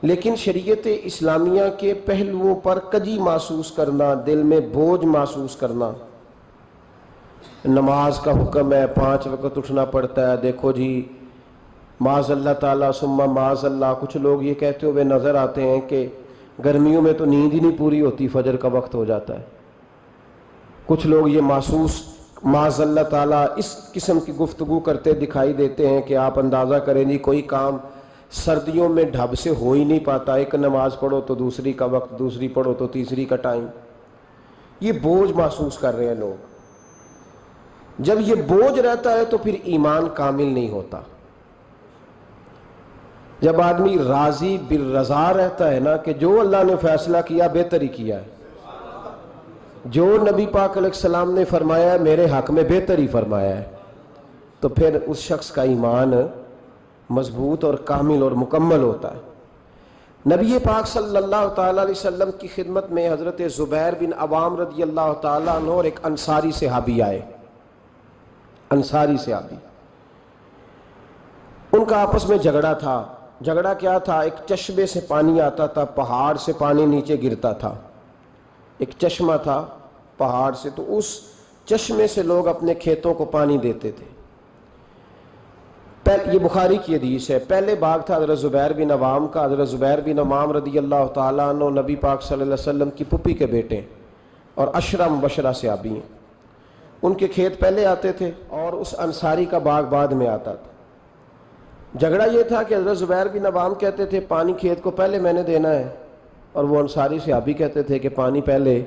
لیکن شریعت اسلامیہ کے پہلوؤں پر کجی محسوس کرنا، دل میں بوجھ محسوس کرنا، نماز کا حکم ہے 5 وقت اٹھنا پڑتا ہے، دیکھو جی معاذ اللہ تعالیٰ ثم معاذ اللہ، کچھ لوگ یہ کہتے ہوئے نظر آتے ہیں کہ گرمیوں میں تو نیند ہی نہیں پوری ہوتی، فجر کا وقت ہو جاتا ہے۔ کچھ لوگ یہ محسوس معاذ اللہ تعالیٰ اس قسم کی گفتگو کرتے دکھائی دیتے ہیں کہ آپ اندازہ کریں جی کوئی کام سردیوں میں ڈھب سے ہو ہی نہیں پاتا، ایک نماز پڑھو تو دوسری کا وقت، دوسری پڑھو تو تیسری کا ٹائم، یہ بوجھ محسوس کر رہے ہیں لوگ۔ جب یہ بوجھ رہتا ہے تو پھر ایمان کامل نہیں ہوتا۔ جب آدمی راضی بالرضا رہتا ہے نا کہ جو اللہ نے فیصلہ کیا بہتر ہی کیا ہے، جو نبی پاک علیہ السلام نے فرمایا ہے میرے حق میں بہتر ہی فرمایا ہے، تو پھر اس شخص کا ایمان مضبوط اور کامل اور مکمل ہوتا ہے۔ نبی پاک صلی اللہ تعالیٰ علیہ وسلم کی خدمت میں حضرت زبیر بن عوام رضی اللہ تعالیٰ عنہ اور ایک انصاری صحابی آئے، انصاری صحابی، ان کا آپس میں جھگڑا تھا۔ جھگڑا کیا تھا؟ ایک چشمے سے پانی آتا تھا، پہاڑ سے پانی نیچے گرتا تھا، ایک چشمہ تھا پہاڑ سے، تو اس چشمے سے لوگ اپنے کھیتوں کو پانی دیتے تھے۔ یہ بخاری کی حدیث ہے۔ پہلے باغ تھا حضرت زبیر بن عوام کا۔ حضرت زبیر بن عوام رضی اللہ تعالیٰ عنہ نبی پاک صلی اللہ علیہ وسلم کی پھپھی کے بیٹے اور عشرہ مبشرہ صحابی ہیں۔ ان کے کھیت پہلے آتے تھے اور اس انصاری کا باغ بعد میں آتا تھا۔ جھگڑا یہ تھا کہ حضرت زبیر بن عوام کہتے تھے پانی کھیت کو پہلے میں نے دینا ہے، اور وہ انصاری صحابی کہتے تھے کہ پانی پہلے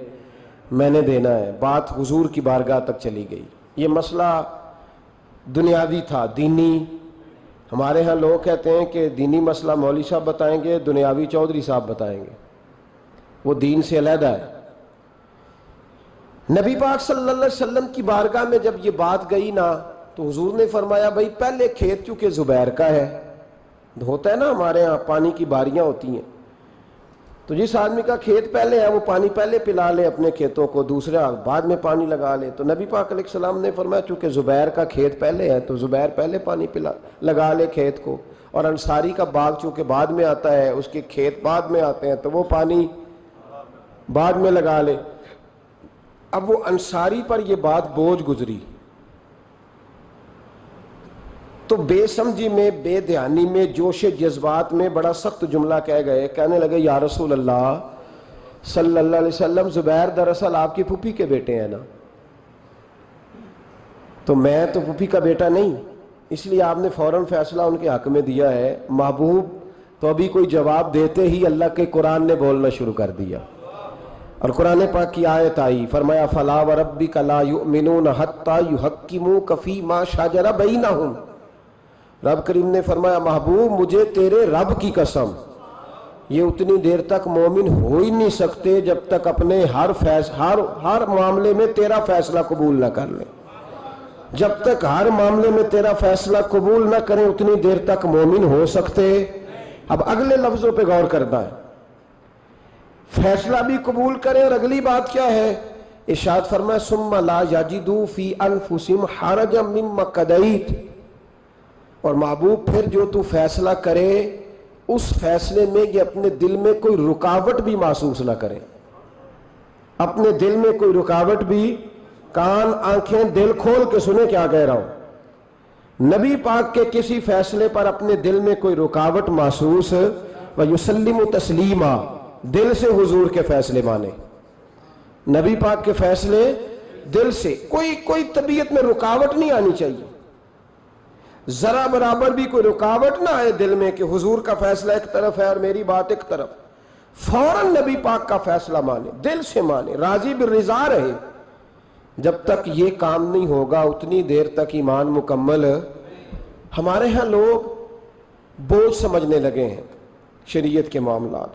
میں نے دینا ہے۔ بات حضور کی بارگاہ تک چلی گئی۔ یہ مسئلہ دنیاوی تھا، دینی۔ ہمارے ہاں لوگ کہتے ہیں کہ دینی مسئلہ مولوی صاحب بتائیں گے، دنیاوی چودھری صاحب بتائیں گے، وہ دین سے علیحدہ ہے۔ نبی پاک صلی اللہ علیہ وسلم کی بارگاہ میں جب یہ بات گئی نا تو حضور نے فرمایا بھائی پہلے کھیت چونکہ زبیر کا ہے، ہوتا ہے نا ہمارے ہاں پانی کی باریاں ہوتی ہیں، تو جس آدمی کا کھیت پہلے ہے وہ پانی پہلے پلا لے اپنے کھیتوں کو، دوسرا بعد میں پانی لگا لے۔ تو نبی پاک علیہ السلام نے فرمایا چونکہ زبیر کا کھیت پہلے ہے تو زبیر پہلے پانی لگا لے کھیت کو، اور انصاری کا باغ چونکہ بعد میں آتا ہے، اس کے کھیت بعد میں آتے ہیں تو وہ پانی بعد میں لگا لے۔ اب وہ انصاری پر یہ بات بوجھ گزری تو بے سمجھی میں، بے دھیانی میں، جوش جذبات میں بڑا سخت جملہ کہہ گئے۔ کہنے لگے یا رسول اللہ صلی اللہ علیہ وسلم، زبیر دراصل آپ کی پھوپھی کے بیٹے ہیں نا، تو میں تو پھوپھی کا بیٹا نہیں، اس لیے آپ نے فوراً فیصلہ ان کے حق میں دیا ہے۔ محبوب تو ابھی کوئی جواب دیتے ہی اللہ کے قرآن نے بولنا شروع کر دیا، اور قرآن پاک کی آیت آئی، فرمایا فلا وربک لا یؤمنون حتی یحکموک فیما شجر بینہم۔ رب کریم نے فرمایا محبوب مجھے تیرے رب کی قسم، یہ اتنی دیر تک مومن ہو ہی نہیں سکتے جب تک اپنے ہر معاملے میں تیرا فیصلہ قبول نہ کر لیں۔ جب تک ہر معاملے میں تیرا فیصلہ قبول نہ کریں اتنی دیر تک مومن ہو سکتے۔ اب اگلے لفظوں پہ غور کرنا ہے، فیصلہ بھی قبول کریں، اور اگلی بات کیا ہے؟ ارشاد فرمایا ثم لا یجدوا فی انفسہم حرجا مما قضیت، اور محبوب پھر جو تو فیصلہ کرے اس فیصلے میں یہ اپنے دل میں کوئی رکاوٹ بھی محسوس نہ کرے، اپنے دل میں کوئی رکاوٹ بھی، کان آنکھیں دل کھول کے سنیں کیا کہہ رہا ہوں، نبی پاک کے کسی فیصلے پر اپنے دل میں کوئی رکاوٹ محسوس وَيُسَلِّمُ تسلیما، دل سے حضور کے فیصلے مانے، نبی پاک کے فیصلے دل سے، کوئی طبیعت میں رکاوٹ نہیں آنی چاہیے، ذرا برابر بھی کوئی رکاوٹ نہ آئے دل میں کہ حضور کا فیصلہ ایک طرف ہے اور میری بات ایک طرف، فوراً نبی پاک کا فیصلہ مانے، دل سے مانے، راضی بالرضا رہے۔ جب تک یہ کام نہیں ہوگا اتنی دیر تک ایمان مکمل۔ ہمارے ہاں لوگ بوجھ سمجھنے لگے ہیں شریعت کے معاملات،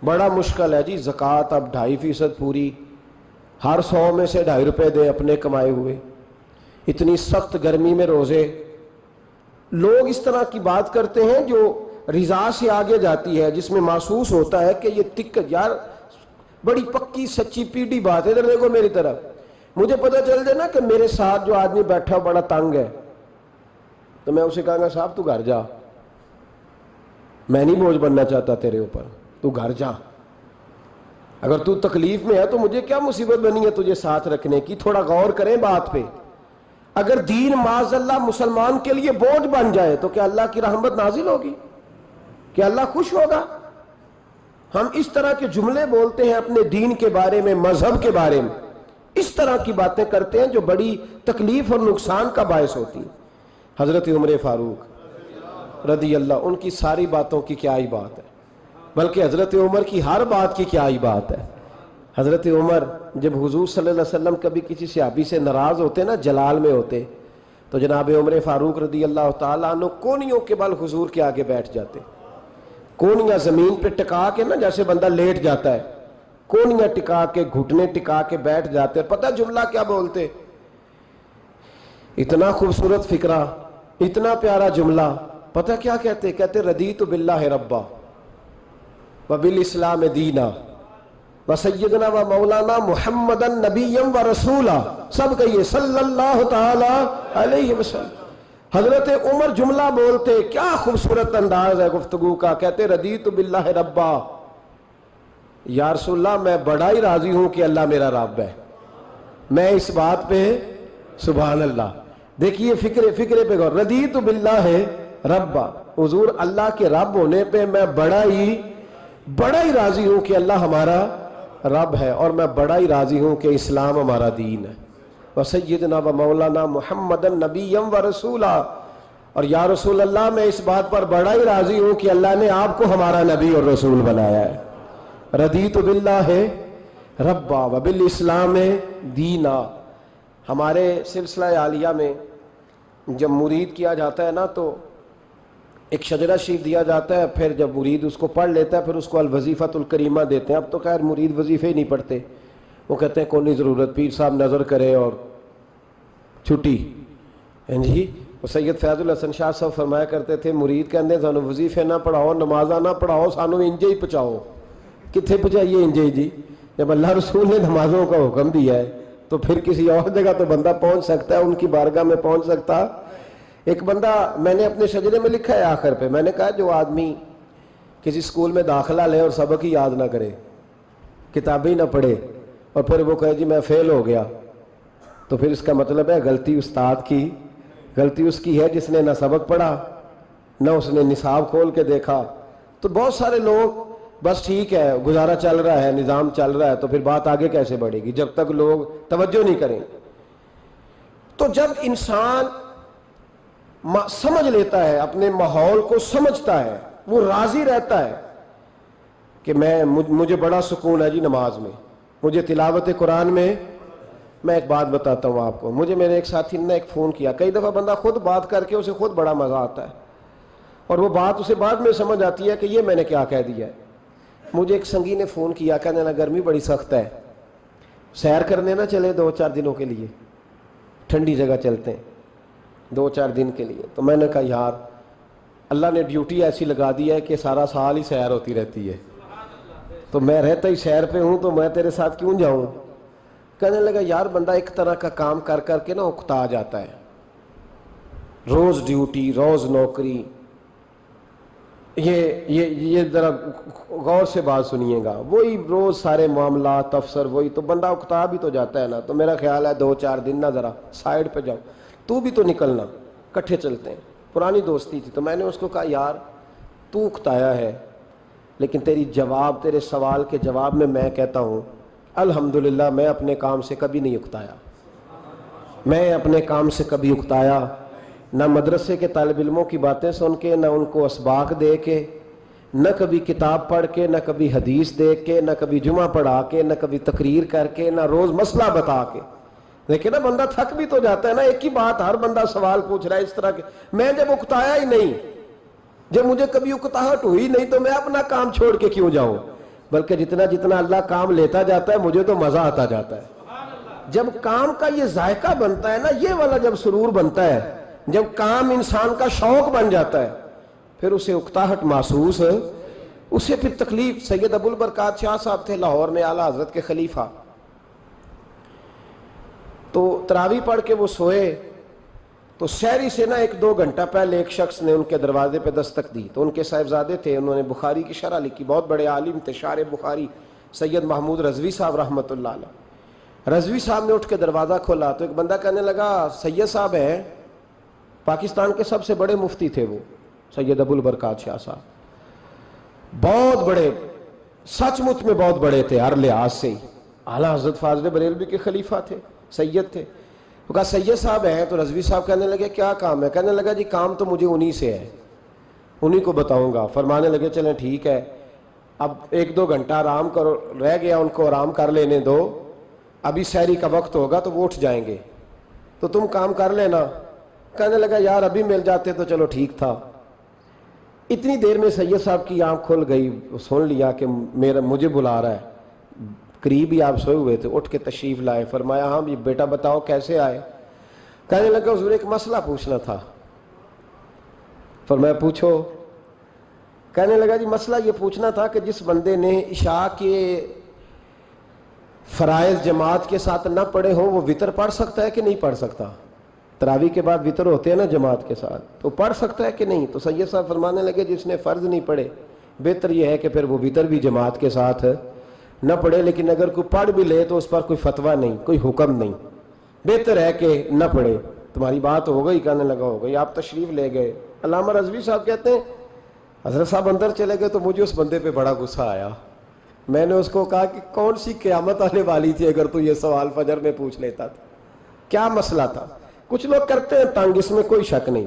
بڑا مشکل ہے جی، زکوٰۃ اب 2.5% پوری، ہر 100 میں سے 2.5 روپے دیں اپنے کمائے ہوئے، اتنی سخت گرمی میں روزے۔ لوگ اس طرح کی بات کرتے ہیں جو رضا سے آگے جاتی ہے، جس میں محسوس ہوتا ہے کہ یہ یار بڑی پکی سچی پیڑھی بات ہے، ادھر دیکھو میری طرف، مجھے پتہ چل جائے نا کہ میرے ساتھ جو آدمی بیٹھا بڑا تنگ ہے تو میں اسے کہوں گا صاحب تو گھر جا، میں نہیں بوجھ بننا چاہتا تیرے اوپر، تو گھر جا، اگر تو تکلیف میں ہے تو مجھے کیا مصیبت بنی ہے تجھے ساتھ رکھنے کی؟ تھوڑا غور کریں بات پہ۔ اگر دین معاذ اللہ مسلمان کے لیے بوجھ بن جائے تو کیا اللہ کی رحمت نازل ہوگی؟ کیا اللہ خوش ہوگا؟ ہم اس طرح کے جملے بولتے ہیں اپنے دین کے بارے میں، مذہب کے بارے میں، اس طرح کی باتیں کرتے ہیں جو بڑی تکلیف اور نقصان کا باعث ہوتی ہیں۔ حضرت عمر فاروق رضی اللہ، ان کی ساری باتوں کی کیا ہی بات ہے، بلکہ حضرت عمر کی ہر بات کی کیا ہی بات ہے۔ حضرت عمر جب حضور صلی اللہ علیہ وسلم کبھی کسی صحابی سے ناراض ہوتے نا، جلال میں ہوتے، تو جناب عمر فاروق رضی اللہ تعالیٰ عنہ کونیوں کے بل حضور کے آگے بیٹھ جاتے، کونیاں زمین پہ ٹکا کے نا، جیسے بندہ لیٹ جاتا ہے، کونیاں ٹکا کے، گھٹنے ٹکا کے بیٹھ جاتے۔ پتہ جملہ کیا بولتے؟ اتنا خوبصورت فکرہ، اتنا پیارا جملہ، پتہ کیا کہتے؟ کہتے رضیت باللہ ربا وبالاسلام دینا وسیدنا و مولانا محمد نبیا و رسولا، سب کہیے صلی اللہ تعالی علیہ وسلم۔ حضرت عمر جملہ بولتے، کیا خوبصورت انداز ہے گفتگو کا، کہتے رضیت باللہ ربا، یا رسول اللہ میں بڑا ہی راضی ہوں کہ اللہ میرا رب ہے، میں اس بات پہ سبحان اللہ۔ دیکھیے فکرے پہ غور، رضیت باللہ ربا، حضور اللہ کے رب ہونے پہ میں بڑا ہی راضی ہوں کہ اللہ ہمارا رب ہے، اور میں بڑا ہی راضی ہوں کہ اسلام ہمارا دین ہے، وسیدنا و مولانا محمد نبیا و رسولا، اور یا رسول اللہ میں اس بات پر بڑا ہی راضی ہوں کہ اللہ نے آپ کو ہمارا نبی اور رسول بنایا ہے۔ رضیت باللہ ربا وبالاسلام دینا۔ ہمارے سلسلہ عالیہ میں جب مرید کیا جاتا ہے نا تو ایک شجرہ شریف دیا جاتا ہے، پھر جب مرید اس کو پڑھ لیتا ہے پھر اس کو الوظیفۃ الکریمہ دیتے ہیں۔ اب تو خیر مرید وظیفے ہی نہیں پڑھتے، وہ کہتے ہیں کوئی ضرورت، پیر صاحب نظر کرے اور چھٹی۔ جی وہ سید فیض الحسن شاہ صاحب فرمایا کرتے تھے، مرید کہتے سانو وظیفے نہ پڑھاؤ، نمازاں نہ پڑھاؤ، سانو انجے ہی پہنچاؤ۔ کتنے پہنچائیے انجے جی؟ جب اللہ رسول نے نمازوں کا حکم دیا ہے تو پھر کسی اور جگہ تو بندہ پہنچ سکتا ہے، ان کی بارگاہ میں پہنچ سکتا۔ ایک بندہ، میں نے اپنے شجرے میں لکھا ہے آخر پہ، میں نے کہا جو آدمی کسی اسکول میں داخلہ لے اور سبق ہی یاد نہ کرے، کتابیں نہ پڑھے، اور پھر وہ کہے جی میں فیل ہو گیا، تو پھر اس کا مطلب ہے غلطی استاد کی، غلطی اس کی ہے جس نے نہ سبق پڑھا نہ اس نے نصاب کھول کے دیکھا۔ تو بہت سارے لوگ بس ٹھیک ہے گزارا چل رہا ہے، نظام چل رہا ہے، تو پھر بات آگے کیسے بڑھے گی جب تک لوگ توجہ نہیں کریں۔ تو جب انسان سمجھ لیتا ہے، اپنے ماحول کو سمجھتا ہے، وہ راضی رہتا ہے کہ مجھے بڑا سکون ہے جی نماز میں، مجھے تلاوت قرآن میں۔ میں ایک بات بتاتا ہوں آپ کو، مجھے میرے ایک ساتھی نے ایک فون کیا، کئی دفعہ بندہ خود بات کر کے اسے خود بڑا مزہ آتا ہے، اور وہ بات اسے بعد میں سمجھ آتی ہے کہ یہ میں نے کیا کہہ دیا ہے۔ مجھے ایک سنگی نے فون کیا، کہنے لگا گرمی بڑی سخت ہے، سیر کرنے نہ چلے 2-4 دنوں کے لیے، ٹھنڈی جگہ چلتے ہیں 2-4 دن کے لیے۔ تو میں نے کہا یار اللہ نے ڈیوٹی ایسی لگا دی ہے کہ سارا سال ہی سیر ہوتی رہتی ہے، تو میں رہتا ہی سیر پہ ہوں، تو میں تیرے ساتھ کیوں جاؤں؟ کہنے لگا یار بندہ ایک طرح کا کام کر کر کے نا اکتا جاتا ہے، روز ڈیوٹی، روز نوکری۔ یہ ذرا غور سے بات سنیے گا، وہی روز سارے معاملات افسر وہی، تو بندہ اکتا بھی تو جاتا ہے نا۔ تو میرا خیال ہے 2-4 دن نا ذرا سائڈ پہ جاؤ، تو بھی تو نکلنا، کٹھے چلتے ہیں۔ پرانی دوستی تھی، تو میں نے اس کو کہا یار تو اکتایا ہے، لیکن تیرے سوال کے جواب میں کہتا ہوں الحمدللہ میں اپنے کام سے کبھی نہیں اکتایا، میں اپنے کام سے کبھی اکتایا، نہ مدرسے کے طالب علموں کی باتیں سن کے، نہ ان کو اسباق دے کے، نہ کبھی کتاب پڑھ کے، نہ کبھی حدیث دیکھ کے، نہ کبھی جمعہ پڑھا کے، نہ کبھی تقریر کر کے، نہ روز مسئلہ بتا کے۔ دیکھیں نا بندہ تھک بھی تو جاتا ہے نا، ایک ہی بات ہر بندہ سوال پوچھ رہا ہے اس طرح کے۔ میں جب اکتایا ہی نہیں، جب مجھے کبھی اکتاہٹ ہوئی نہیں، تو میں اپنا کام چھوڑ کے کیوں جاؤں؟ بلکہ جتنا اللہ کام لیتا جاتا ہے مجھے تو مزہ آتا جاتا ہے۔ جب کام کا یہ ذائقہ بنتا ہے نا، یہ والا جب سرور بنتا ہے، جب کام انسان کا شوق بن جاتا ہے، پھر اسے اکتاہٹ محسوس ہے، اسے پھر تکلیف۔ سید ابو البرکات شاہ صاحب تھے لاہور میں، اعلیٰ حضرت کے خلیفہ، تو تراویح پڑھ کے وہ سوئے، تو سحری سے نا 1-2 گھنٹہ پہلے ایک شخص نے ان کے دروازے پہ دستک دی. تو ان کے صاحبزادے تھے, انہوں نے بخاری کی شرح لکھی, بہت بڑے عالم تھے, شارح بخاری سید محمود رضوی صاحب رحمۃ اللہ علیہ. رضوی صاحب نے اٹھ کے دروازہ کھولا تو ایک بندہ کہنے لگا سید صاحب ہیں, پاکستان کے سب سے بڑے مفتی تھے وہ, سید ابو البرکات شاہ صاحب, بہت بڑے, سچ مچ میں بہت بڑے تھے ہر لحاظ سے. اعلیٰ حضرت فاضل بریلوی کے خلیفہ تھے, سید تھے. وہ کہا سید صاحب ہیں, تو رضوی صاحب کہنے لگے کیا کام ہے؟ کہنے لگا جی کام تو مجھے انہی سے ہے, انہی کو بتاؤں گا. فرمانے لگے چلیں ٹھیک ہے, اب 1-2 گھنٹہ آرام کرو, رہ گیا ان کو آرام کر لینے دو, ابھی سحری کا وقت ہوگا تو وہ اٹھ جائیں گے, تو تم کام کر لینا. کہنے لگا یار ابھی مل جاتے تو چلو ٹھیک تھا. اتنی دیر میں سید صاحب کی آنکھ کھل گئی, سن لیا کہ مجھے بلا رہا ہے, قریب ہی آپ سوئے ہوئے تھے, اٹھ کے تشریف لائے. فرمایا ہاں بیٹا بتاؤ کیسے آئے؟ کہنے لگا حضور ایک مسئلہ پوچھنا تھا. فرمایا پوچھو. کہنے لگا جی مسئلہ یہ پوچھنا تھا کہ جس بندے نے عشاء کے فرائض جماعت کے ساتھ نہ پڑھے ہوں وہ وتر پڑھ سکتا ہے کہ نہیں پڑھ سکتا؟ تراویح کے بعد وتر ہوتے ہیں نا جماعت کے ساتھ, تو پڑھ سکتا ہے کہ نہیں؟ تو سید صاحب فرمانے لگے جس نے فرض نہیں پڑھے بہتر یہ ہے کہ پھر وہ وتر بھی جماعت کے ساتھ نہ پڑھے, لیکن اگر کوئی پڑھ بھی لے تو اس پر کوئی فتویٰ نہیں, کوئی حکم نہیں, بہتر ہے کہ نہ پڑھے. تمہاری بات ہو گئی؟ کہنے لگا ہو گئی. آپ تشریف لے گئے. علامہ رضوی صاحب کہتے ہیں حضرت صاحب اندر چلے گئے تو مجھے اس بندے پہ بڑا غصہ آیا. میں نے اس کو کہا کہ کون سی قیامت آنے والی تھی اگر تو یہ سوال فجر میں پوچھ لیتا تھا؟ کیا مسئلہ تھا؟ کچھ لوگ کرتے ہیں تنگ, اس میں کوئی شک نہیں,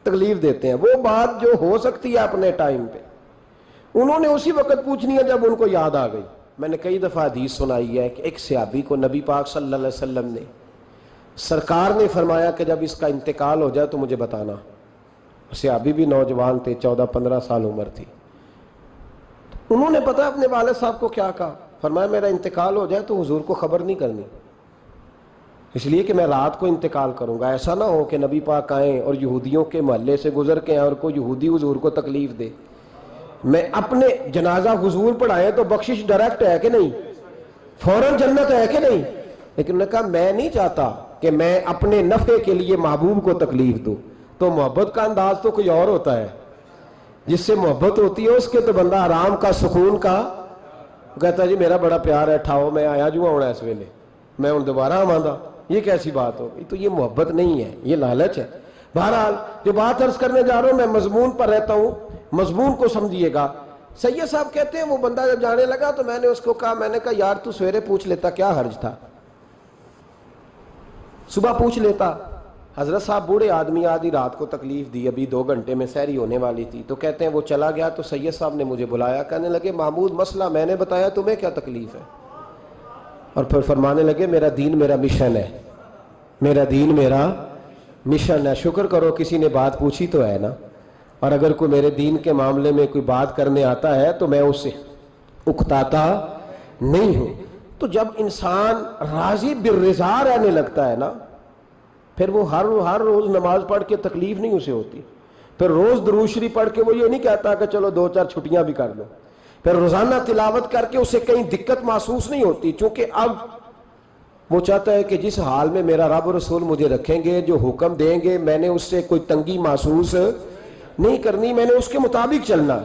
تکلیف دیتے ہیں. وہ بات جو ہو سکتی ہے اپنے ٹائم پہ انہوں نے اسی وقت پوچھنی ہے جب ان کو یاد آ گئی. میں نے کئی دفعہ حدیث سنائی ہے کہ ایک صحابی کو نبی پاک صلی اللہ علیہ وسلم نے, سرکار نے فرمایا کہ جب اس کا انتقال ہو جائے تو مجھے بتانا. صحابی بھی نوجوان تھے, 14-15 سال عمر تھی. انہوں نے پتا اپنے والد صاحب کو کیا کہا؟ فرمایا میرا انتقال ہو جائے تو حضور کو خبر نہیں کرنی, اس لیے کہ میں رات کو انتقال کروں گا. ایسا نہ ہو کہ نبی پاک آئیں اور یہودیوں کے محلے سے گزر کے آئیں اور کوئی یہودی حضور کو تکلیف دے. میں اپنے جنازہ حضور پڑھائے تو بخشش ڈائریکٹ ہے کہ نہیں, فوراً جنت ہے کہ نہیں؟ لیکن نے کہا میں نہیں چاہتا کہ میں اپنے نفع کے لیے محبوب کو تکلیف دوں. تو محبت کا انداز تو کوئی اور ہوتا ہے, جس سے محبت ہوتی ہے اس کے تو بندہ آرام کا, سکون کا, کہتا جی میرا بڑا پیار ہے, ٹھاؤ میں آیا جو ہونا اس ویلے, میں ان دوبارہ آماندہ. یہ کیسی بات ہوگی؟ تو یہ محبت نہیں ہے, یہ لالچ ہے. بہرحال جو بات عرض کرنے جا رہا ہوں میں مضمون پر رہتا ہوں, مضمون کو سمجھیے گا. سید صاحب کہتے ہیں وہ بندہ جب جانے لگا تو میں نے اس کو کہا, میں نے کہا یار تو سویرے پوچھ لیتا, کیا حرج تھا, صبح پوچھ لیتا. حضرت صاحب بوڑھے آدمی, آدھی رات کو تکلیف دی, ابھی 2 گھنٹے میں سحری ہونے والی تھی. تو کہتے ہیں وہ چلا گیا تو سید صاحب نے مجھے بلایا, کہنے لگے محمود مسئلہ میں نے بتایا, تمہیں کیا تکلیف ہے؟ اور پھر فرمانے لگے میرا دین میرا مشن ہے, میرا دین میرا مشن ہے. شکر کرو کسی نے بات پوچھی تو ہے نا, اور اگر کوئی میرے دین کے معاملے میں کوئی بات کرنے آتا ہے تو میں اس سے اکتاتا نہیں ہوں. تو جب انسان راضی بالرضا رہنے لگتا ہے نا, پھر وہ ہر روز نماز پڑھ کے تکلیف نہیں اسے ہوتی. پھر روز درود شریف پڑھ کے وہ یہ نہیں کہتا کہ چلو 2-4 چھٹیاں بھی کر لو. پھر روزانہ تلاوت کر کے اسے کہیں دقت محسوس نہیں ہوتی, چونکہ اب وہ چاہتا ہے کہ جس حال میں میرا رب و رسول مجھے رکھیں گے, جو حکم دیں گے, میں نے اس سے کوئی تنگی محسوس نہیں کرنی, میں نے اس کے مطابق چلنا.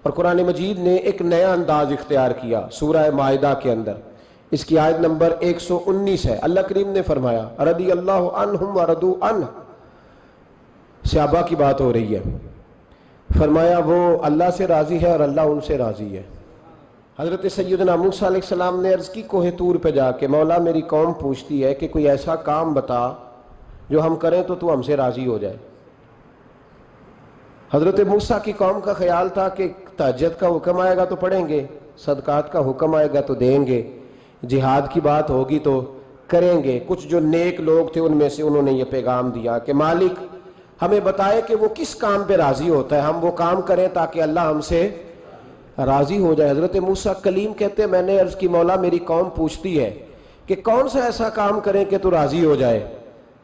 اور قرآن مجید نے ایک نیا انداز اختیار کیا سورہ مائدہ کے اندر, اس کی آیت نمبر 119 ہے. اللہ کریم نے فرمایا رضی اللہ عنہم ورضوا عنہ, صحابہ کی بات ہو رہی ہے. فرمایا وہ اللہ سے راضی ہے اور اللہ ان سے راضی ہے. حضرت سیدنا موسیٰ علیہ السلام نے عرض کی کوہ طور پہ جا کے, مولا میری قوم پوچھتی ہے کہ کوئی ایسا کام بتا جو ہم کریں تو تو ہم سے راضی ہو جائے. حضرت موسیٰ کی قوم کا خیال تھا کہ تہجد کا حکم آئے گا تو پڑھیں گے, صدقات کا حکم آئے گا تو دیں گے, جہاد کی بات ہوگی تو کریں گے. کچھ جو نیک لوگ تھے ان میں سے انہوں نے یہ پیغام دیا کہ مالک ہمیں بتائے کہ وہ کس کام پہ راضی ہوتا ہے, ہم وہ کام کریں تاکہ اللہ ہم سے راضی ہو جائے. حضرت موسیٰ کلیم کہتے ہیں میں نے عرض کی مولا میری قوم پوچھتی ہے کہ کون سا ایسا کام کریں کہ تو راضی ہو جائے.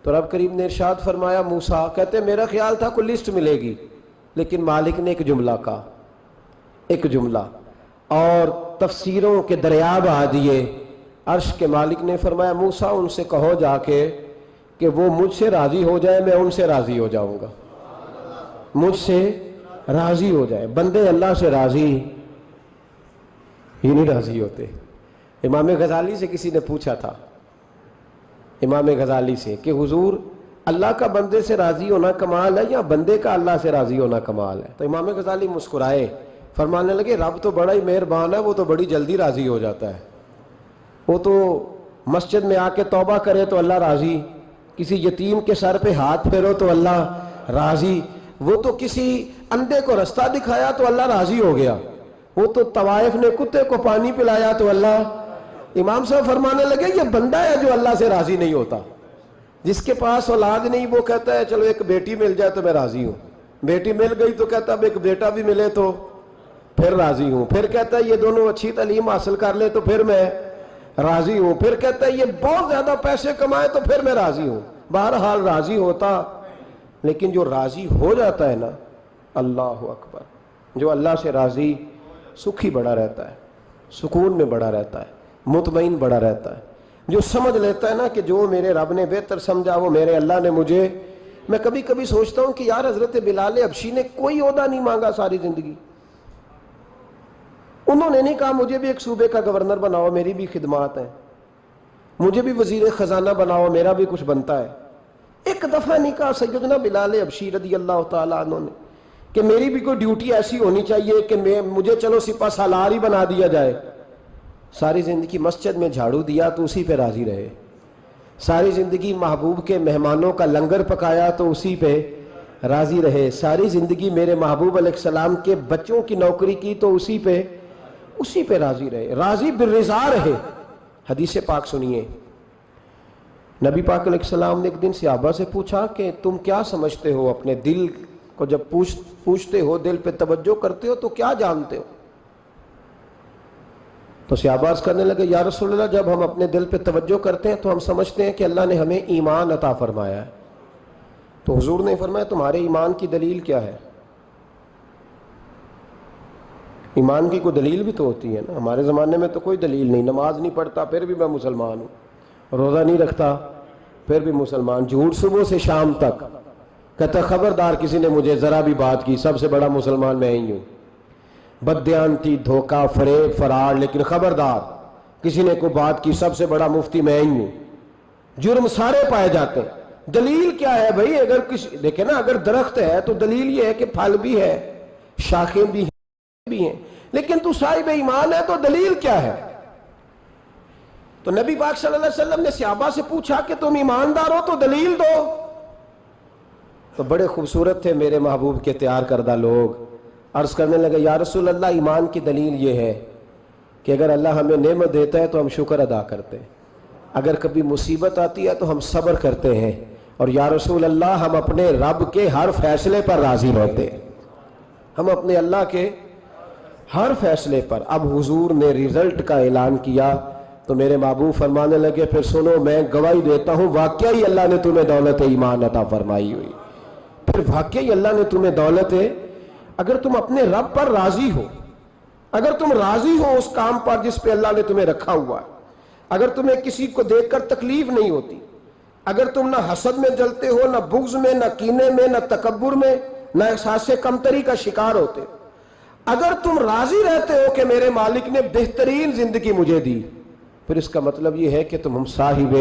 تو رب کریم نے ارشاد فرمایا موسیٰ, کہتے ہیں میرا خیال تھا کوئی لسٹ ملے گی, لیکن مالک نے ایک جملہ کہا, ایک جملہ, اور تفسیروں کے دریا بہا دیے. عرش کے مالک نے فرمایا موسیٰ ان سے کہو جا کے کہ وہ مجھ سے راضی ہو جائے، میں ان سے راضی ہو جاؤں گا، مجھ سے راضی ہو جائے۔ بندے اللہ سے راضی ہی نہیں راضی ہوتے۔ امام غزالی سے کسی نے پوچھا تھا، امام غزالی سے، کہ حضور اللہ کا بندے سے راضی ہونا کمال ہے یا بندے کا اللہ سے راضی ہونا کمال ہے؟ تو امام غزالی مسکرائے، فرمانے لگے رب تو بڑا ہی مہربان ہے، وہ تو بڑی جلدی راضی ہو جاتا ہے۔ وہ تو مسجد میں آ کے توبہ کرے تو اللہ راضی، کسی یتیم کے سر پہ ہاتھ پھیرو تو اللہ راضی، وہ تو کسی اندھے کو رستہ دکھایا تو اللہ راضی ہو گیا، وہ تو طوائف نے کتے کو پانی پلایا تو اللہ۔ امام صاحب فرمانے لگے یہ بندہ ہے جو اللہ سے راضی نہیں ہوتا، جس کے پاس اولاد نہیں وہ کہتا ہے چلو ایک بیٹی مل جائے تو میں راضی ہوں، بیٹی مل گئی تو کہتا اب ایک بیٹا بھی ملے تو پھر راضی ہوں، پھر کہتا ہے یہ دونوں اچھی تعلیم حاصل کر لے تو پھر میں راضی ہوں، پھر کہتا ہے یہ بہت زیادہ پیسے کمائے تو پھر میں راضی ہوں۔ بہرحال راضی ہوتا، لیکن جو راضی ہو جاتا ہے نا، اللہ اکبر، جو اللہ سے راضی سکھی بڑا رہتا ہے، سکون میں بڑا رہتا ہے، مطمئن بڑا رہتا ہے، جو سمجھ لیتا ہے نا کہ جو میرے رب نے بہتر سمجھا وہ میرے اللہ نے مجھے۔ میں کبھی کبھی سوچتا ہوں کہ یار حضرت بلال حبشی نے کوئی عہدہ نہیں مانگا ساری زندگی، انہوں نے نہیں کہا مجھے بھی ایک صوبے کا گورنر بناؤ میری بھی خدمات ہیں، مجھے بھی وزیر خزانہ بناؤ میرا بھی کچھ بنتا ہے۔ ایک دفعہ نہیں کہا سیدنا بلال حبشی رضی اللہ تعالیٰ عنہ نے کہ میری بھی کوئی ڈیوٹی ایسی ہونی چاہیے کہ مجھے چلو سپہ سالار ہی بنا دیا جائے۔ ساری زندگی مسجد میں جھاڑو دیا تو اسی پہ راضی رہے، ساری زندگی محبوب کے مہمانوں کا لنگر پکایا تو اسی پہ راضی رہے، ساری زندگی میرے محبوب علیہ السلام کے بچوں کی نوکری کی تو اسی پہ راضی رہے، راضی بالرضا رہے۔ حدیث پاک سنیے، نبی پاک علیہ السلام نے ایک دن صحابہ سے پوچھا کہ تم کیا سمجھتے ہو، اپنے دل کو جب پوچھتے ہو، دل پہ توجہ کرتے ہو تو کیا جانتے ہو؟ تو صحابہ عرض کرنے لگے یا رسول اللہ جب ہم اپنے دل پہ توجہ کرتے ہیں تو ہم سمجھتے ہیں کہ اللہ نے ہمیں ایمان عطا فرمایا ہے۔ تو حضور نے فرمایا تمہارے ایمان کی دلیل کیا ہے؟ ایمان کی کوئی دلیل بھی تو ہوتی ہے نا، ہمارے زمانے میں تو کوئی دلیل نہیں، نماز نہیں پڑھتا پھر بھی میں مسلمان ہوں، روزہ نہیں رکھتا پھر بھی مسلمان، جھوٹ صبح سے شام تک، کہتا خبردار کسی نے مجھے ذرا بھی بات کی سب سے بڑا مسلمان میں ہی ہوں، بددیانتی، دھوکہ، فریب، فرار، لیکن خبردار کسی نے کوئی بات کی سب سے بڑا مفتی میں ہی ہوں۔ جرم سارے پائے جاتے ہیں، دلیل کیا ہے بھائی؟ اگر کسی دیکھیں نا، اگر درخت ہے تو دلیل یہ ہے کہ پھل بھی ہے، شاخیں بھی ہیں، لیکن تو صاحب ایمان ہے تو دلیل کیا ہے؟ تو نبی پاک صلی اللہ علیہ وسلم نے صحابہ سے پوچھا کہ تم ایماندار ہو تو دلیل دو۔ تو بڑے خوبصورت تھے میرے محبوب کے تیار کردہ لوگ، عرض کرنے لگے یا رسول اللہ ایمان کی دلیل یہ ہے کہ اگر اللہ ہمیں نعمت دیتا ہے تو ہم شکر ادا کرتے ہیں، اگر کبھی مصیبت آتی ہے تو ہم صبر کرتے ہیں، اور یا رسول اللہ ہم اپنے رب کے ہر فیصلے پر راضی رہتے ہیں، ہم اپنے اللہ کے ہر فیصلے پر۔ اب حضور نے رزلٹ کا اعلان کیا تو میرے محبوب فرمانے لگے پھر سنو میں گواہی دیتا ہوں واقعی اللہ نے تمہیں دولت ایمان عطا فرمائی ہوئی، پھر واقعی اللہ نے تمہیں دولت، اگر تم اپنے رب پر راضی ہو، اگر تم راضی ہو اس کام پر جس پہ اللہ نے تمہیں رکھا ہوا ہے، اگر تمہیں کسی کو دیکھ کر تکلیف نہیں ہوتی، اگر تم نہ حسد میں جلتے ہو، نہ بغض میں، نہ کینے میں، نہ تکبر میں، نہ احساس کمتری کا شکار ہوتے، اگر تم راضی رہتے ہو کہ میرے مالک نے بہترین زندگی مجھے دی، پھر اس کا مطلب یہ ہے کہ تم ہم صاحب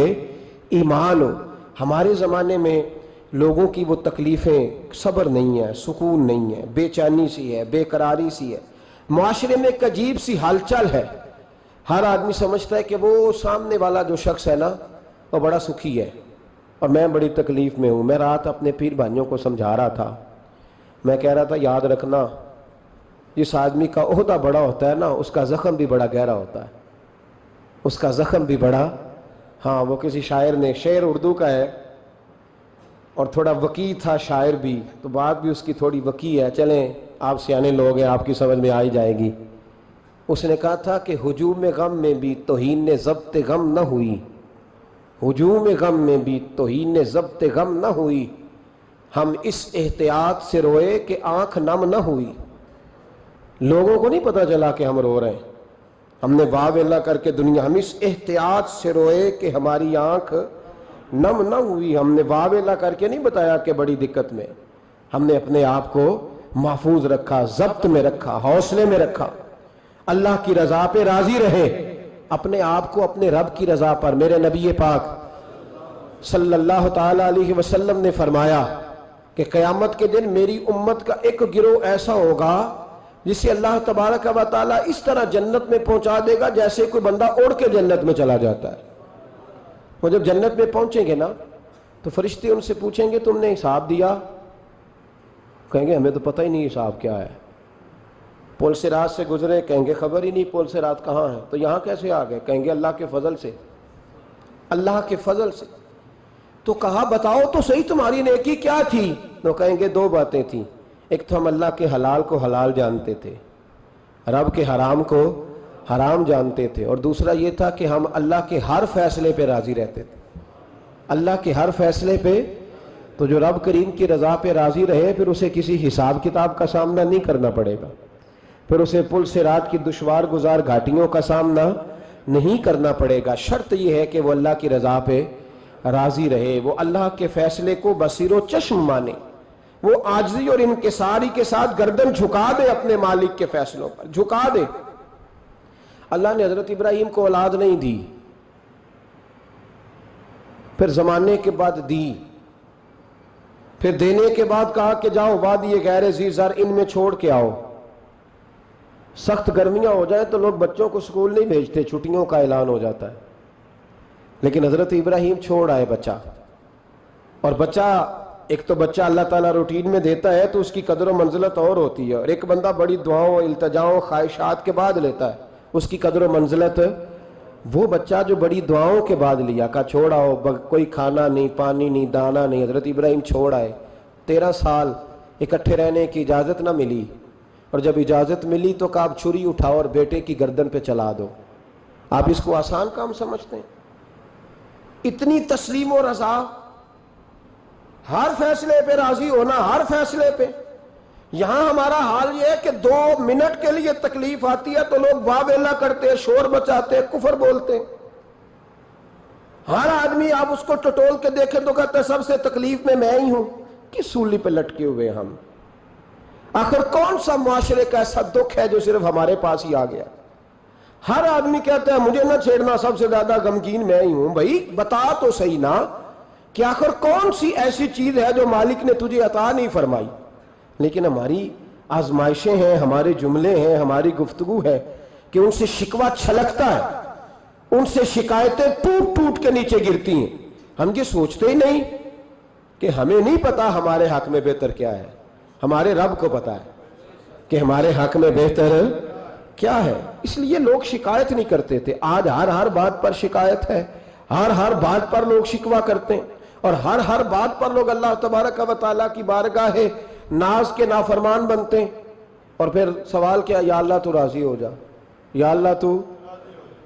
ایمان ہو۔ ہمارے زمانے میں لوگوں کی وہ تکلیفیں، صبر نہیں ہے، سکون نہیں ہے، بے چینی سی ہے، بے قراری سی ہے، معاشرے میں ایک عجیب سی ہلچل ہے، ہر آدمی سمجھتا ہے کہ وہ سامنے والا جو شخص ہے نا وہ بڑا سکھی ہے اور میں بڑی تکلیف میں ہوں۔ میں رات اپنے پیر بھائیوں کو سمجھا رہا تھا، میں کہہ رہا تھا یاد رکھنا جس آدمی کا عہدہ بڑا ہوتا ہے نا اس کا زخم بھی بڑا گہرا ہوتا ہے، اس کا زخم بھی بڑا، ہاں وہ کسی شاعر نے، شعر اردو کا ہے اور تھوڑا وقی تھا شاعر بھی، تو بات بھی اس کی تھوڑی وقی ہے، چلیں آپ سیانے لوگ ہیں آپ کی سمجھ میں آ ہی جائے گی۔ اس نے کہا تھا کہ ہجوم غم میں بھی توہین ضبط غم نہ ہوئی، ہجوم غم میں بھی توہین ضبط غم نہ ہوئی، ہم اس احتیاط سے روئے کہ آنکھ نم نہ ہوئی۔ لوگوں کو نہیں پتا چلا کہ ہم رو رہے ہیں، ہم نے واہ ویلا کر کے دنیا، ہم اس احتیاط سے روئے کہ ہماری آنکھ نم نہ ہوئی. ہم نے واویلا کر کے نہیں بتایا کہ بڑی دقت میں. ہم نے اپنے آپ کو محفوظ رکھا, ضبط میں رکھا, حوصلے میں رکھا, اللہ کی رضا پہ راضی رہے, اپنے آپ کو اپنے رب کی رضا پر. میرے نبی پاک صلی اللہ تعالی علیہ وسلم نے فرمایا کہ قیامت کے دن میری امت کا ایک گروہ ایسا ہوگا جسے اللہ تبارک و تعالیٰ اس طرح جنت میں پہنچا دے گا جیسے کوئی بندہ اڑ کے جنت میں چلا جاتا ہے. وہ جب جنت میں پہنچیں گے نا تو فرشتے ان سے پوچھیں گے تم نے حساب دیا؟ کہیں گے ہمیں تو پتہ ہی نہیں حساب کیا ہے. پل سے رات سے گزرے, کہیں گے خبر ہی نہیں پل سے رات کہاں ہے. تو یہاں کیسے آ گئے؟ کہیں گے اللہ کے فضل سے, اللہ کے فضل سے. تو کہا بتاؤ تو صحیح تمہاری نیکی کیا تھی؟ تو کہیں گے دو باتیں تھیں. ایک تو ہم اللہ کے حلال کو حلال جانتے تھے, رب کے حرام کو حرام جانتے تھے, اور دوسرا یہ تھا کہ ہم اللہ کے ہر فیصلے پہ راضی رہتے تھے. اللہ کے ہر فیصلے پہ. تو جو رب کریم کی رضا پہ راضی رہے پھر اسے کسی حساب کتاب کا سامنا نہیں کرنا پڑے گا, پھر اسے پل سے رات کی دشوار گزار گھاٹیوں کا سامنا نہیں کرنا پڑے گا. شرط یہ ہے کہ وہ اللہ کی رضا پہ راضی رہے, وہ اللہ کے فیصلے کو بصیر و چشم مانے, وہ عاجزی اور انکساری کے ساتھ گردن جھکا دے اپنے مالک کے فیصلوں پر, جھکا دے. اللہ نے حضرت ابراہیم کو اولاد نہیں دی, پھر زمانے کے بعد دی, پھر دینے کے بعد کہا کہ جاؤ وادی غیر ذی زرع ان میں چھوڑ کے آؤ. سخت گرمیاں ہو جائیں تو لوگ بچوں کو اسکول نہیں بھیجتے, چھٹیوں کا اعلان ہو جاتا ہے. لیکن حضرت ابراہیم چھوڑ آئے بچہ, اور بچہ ایک تو بچہ اللہ تعالیٰ روٹین میں دیتا ہے تو اس کی قدر و منزلت اور ہوتی ہے, اور ایک بندہ بڑی دعاؤں التجاؤں خواہشات کے بعد لیتا ہے اس کی قدر و منزلت. وہ بچہ جو بڑی دعاؤں کے بعد لیا, کہا چھوڑ آؤ, کوئی کھانا نہیں, پانی نہیں, دانا نہیں. حضرت ابراہیم چھوڑ آئے. 13 سال اکٹھے رہنے کی اجازت نہ ملی, اور جب اجازت ملی تو کہا اب چھری اٹھاؤ اور بیٹے کی گردن پہ چلا دو. آپ اس کو آسان کام سمجھتے ہیں؟ اتنی تسلیم و رضا, ہر فیصلے پہ راضی ہونا, ہر فیصلے پہ. یہاں ہمارا حال یہ ہے کہ 2 منٹ کے لیے تکلیف آتی ہے تو لوگ واویلا کرتے, شور بچاتے, کفر بولتے. ہر آدمی آپ اس کو ٹٹول کے دیکھیں تو کہتا ہے سب سے تکلیف میں ہی ہوں. کس سولی پہ لٹکے ہوئے ہم؟ آخر کون سا معاشرے کا ایسا دکھ ہے جو صرف ہمارے پاس ہی آ گیا؟ ہر آدمی کہتا ہے مجھے نہ چھیڑنا, سب سے زیادہ غمگین میں ہی ہوں. بھائی بتا تو صحیح نا کہ آخر کون سی ایسی چیز ہے جو مالک نے تجھے عطا نہیں فرمائی؟ لیکن ہماری آزمائشیں ہیں, ہمارے جملے ہیں, ہماری گفتگو ہے کہ ان سے شکوہ چھلکتا ہے, ان سے شکایتیں ٹوٹ ٹوٹ کے نیچے گرتی ہیں. ہم یہ سوچتے ہی نہیں کہ ہمیں نہیں پتا ہمارے حق میں بہتر کیا ہے, ہمارے رب کو پتا ہے کہ ہمارے حق میں بہتر کیا ہے. اس لیے لوگ شکایت نہیں کرتے تھے. آج ہر بات پر شکایت ہے, ہر بات پر لوگ شکوہ کرتے ہیں, اور ہر بات پر لوگ اللہ تبارک و تعالیٰ کی بارگاہ ناز کے نافرمان بنتے ہیں. اور پھر سوال کیا, یا اللہ تو راضی ہو جا, یا اللہ تو.